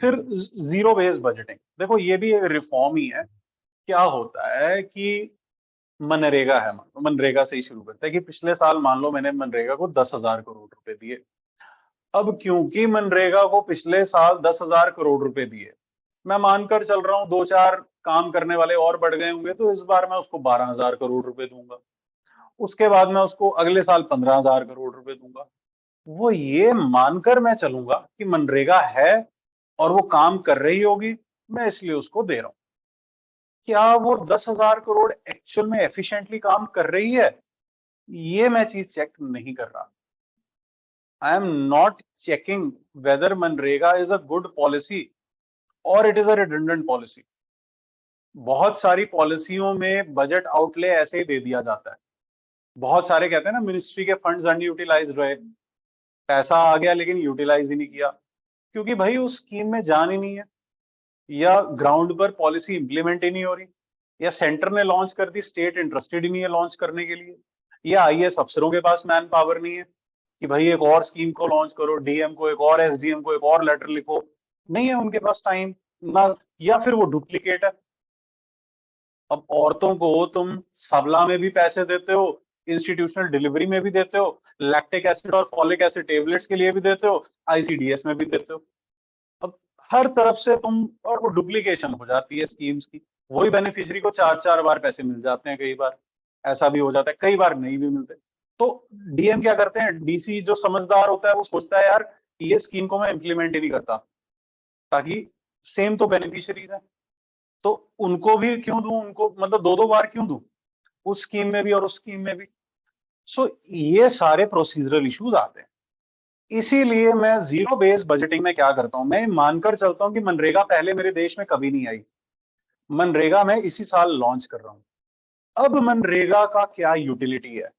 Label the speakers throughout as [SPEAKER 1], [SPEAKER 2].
[SPEAKER 1] फिर zero based budgeting, देखो ये भी एक रिफॉर्म ही है। क्या होता है कि मनरेगा है, मनरेगा से ही शुरू करते हैं कि पिछले साल मान लो मैंने मनरेगा को 10,000 करोड़ रुपए दिए। अब क्योंकि मनरेगा को पिछले साल 10,000 करोड़ रुपए दिए, मैं मानकर चल रहा हूँ दो चार काम करने वाले और बढ़ गए होंगे, तो इस बार मैं उसको 12,000 करोड़ रुपए दूंगा। उसके बाद मैं उसको अगले साल 15,000 करोड़ रुपए दूंगा। वो ये मानकर मैं चलूंगा कि मनरेगा है और वो काम कर रही होगी, मैं इसलिए उसको दे रहा हूँ। क्या वो 10,000 करोड़ एक्चुअल में एफिशिएंटली काम कर रही है, ये मैं चीज चेक नहीं कर रहा। I am not checking whether MNREGA is a good policy और it is a redundant policy. बहुत सारी पॉलिसियों में बजट आउटले ऐसे ही दे दिया जाता है। बहुत सारे कहते हैं ना मिनिस्ट्री के फंड्स अनयूटिलाइज्ड रहे, पैसा आ गया लेकिन यूटिलाइज ही नहीं किया, क्योंकि भाई उस स्कीम में जान ही नहीं है, या ग्राउंड पर पॉलिसी इंप्लीमेंट ही नहीं हो रही, या सेंटर ने लॉन्च कर दी, स्टेट इंटरेस्टेड ही नहीं है लॉन्च करने के लिए, या आईएएस अफसरों के पास मैन पावर नहीं है कि भाई एक और स्कीम को लॉन्च करो, डीएम को एक और, एसडीएम को एक और लेटर लिखो, नहीं है उनके पास टाइम ना, या फिर वो डुप्लीकेट है। अब औरतों को तुम सबला में भी पैसे देते हो, इंस्टीट्यूशनल डिलीवरी में भी देते हो, लैक्टिक एसिड और फॉलिक एसिड टेबलेट्स के लिए भी देते हो, आईसीडीएस में भी देते हो। अब हर तरफ से तुम, और वो डुप्लीकेशन हो जाती है स्कीम्स की, वही बेनिफिशियरी को चार चार बार पैसे मिल जाते हैं, कई बार ऐसा भी हो जाता है, कई बार नहीं भी मिलते। तो डीएम क्या करते हैं, डीसी जो समझदार होता है वो सोचता है यार ये स्कीम को मैं इम्प्लीमेंट ही नहीं करता, ताकि सेम तो बेनिफिशियरीज है, तो उनको भी क्यों दूं, उनको मतलब दो दो बार क्यों दूं, उस स्कीम में भी और उस स्कीम में भी। सो ये सारे प्रोसीजरल इश्यूज आते हैं। इसीलिए मैं जीरो बेस्ड बजटिंग में क्या करता हूं, मैं मानकर चलता हूं कि मनरेगा पहले मेरे देश में कभी नहीं आई, मनरेगा मैं इसी साल लॉन्च कर रहा हूं। अब मनरेगा का क्या यूटिलिटी है,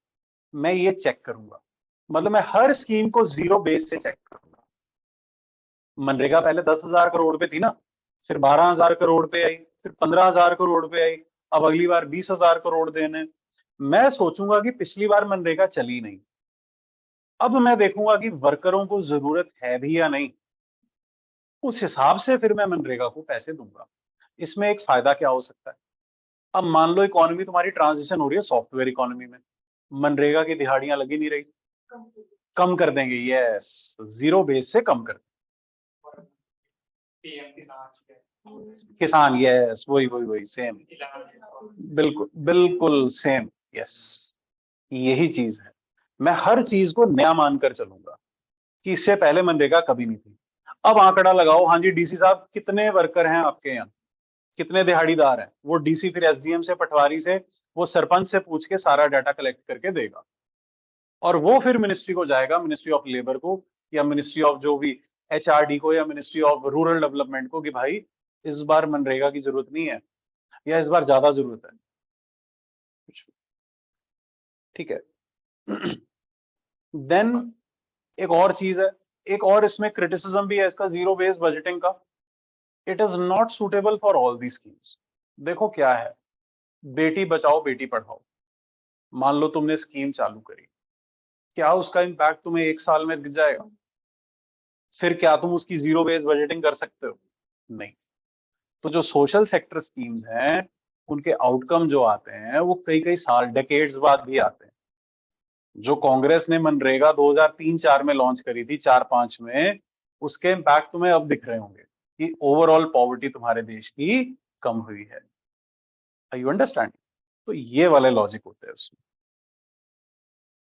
[SPEAKER 1] मैं ये चेक करूंगा। मतलब मैं हर स्कीम को जीरो बेस से चेक करूंगा। मनरेगा पहले 10,000 करोड़ पे थी ना, फिर 12,000 करोड़ पे आई, फिर 15,000 करोड़ पे आई, अब अगली बार 20,000 करोड़ देने। मैं सोचूंगा कि पिछली बार मनरेगा चली नहीं, अब मैं देखूंगा कि वर्करों को जरूरत है भी या नहीं, उस हिसाब से फिर मैं मनरेगा को पैसे दूंगा। इसमें एक फायदा क्या हो सकता है, अब मान लो इकोनॉमी तुम्हारी ट्रांजिशन हो रही है सॉफ्टवेयर इकोनॉमी में, मनरेगा की दिहाड़ियां लगी नहीं रही, कम कर देंगे, यस, जीरो बेस से कम कर देंगे। किसान, यस, वही वही वही सेम, बिल्कुल बिल्कुल सेम, यस, यही चीज है। मैं हर चीज को नया मानकर चलूंगा कि इससे पहले मनरेगा कभी नहीं थी। अब आंकड़ा लगाओ, हाँ जी डीसी साहब कितने वर्कर हैं आपके यहाँ, कितने दिहाड़ीदार हैं, वो डीसी फिर एसडीएम से, पटवारी से, वो सरपंच से पूछ के सारा डाटा कलेक्ट करके देगा, और वो फिर मिनिस्ट्री को जाएगा, मिनिस्ट्री ऑफ लेबर को, या मिनिस्ट्री ऑफ जो भी एचआरडी को, या मिनिस्ट्री ऑफ रूरल डेवलपमेंट को, कि भाई इस बार मनरेगा की जरूरत नहीं है, या इस बार ज्यादा जरूरत है, ठीक है। देन एक और चीज है, एक और इसमें क्रिटिसिज्म भी है इसका जीरो बेस्ड बजटिंग का, it is not suitable for all the schemes. देखो क्या है, बेटी बचाओ बेटी पढ़ाओ, मान लो तुमने स्कीम चालू करी, क्या उसका इम्पैक्ट तुम्हें एक साल में दिख जाएगा? फिर क्या तुम उसकी जीरो बेस्ड बजटिंग कर सकते हो? नहीं। तो जो सोशल सेक्टर स्कीम्स हैं, उनके आउटकम जो आते हैं वो कई कई साल, डेकेड्स बाद भी आते हैं। जो कांग्रेस ने मनरेगा 2003-4 में लॉन्च करी थी, 4-5 में, उसके इम्पैक्ट तुम्हें अब दिख रहे होंगे कि ओवरऑल पॉवर्टी तुम्हारे देश की कम हुई है। You understand? तो ये वाले लॉजिक होते हैं उसमें।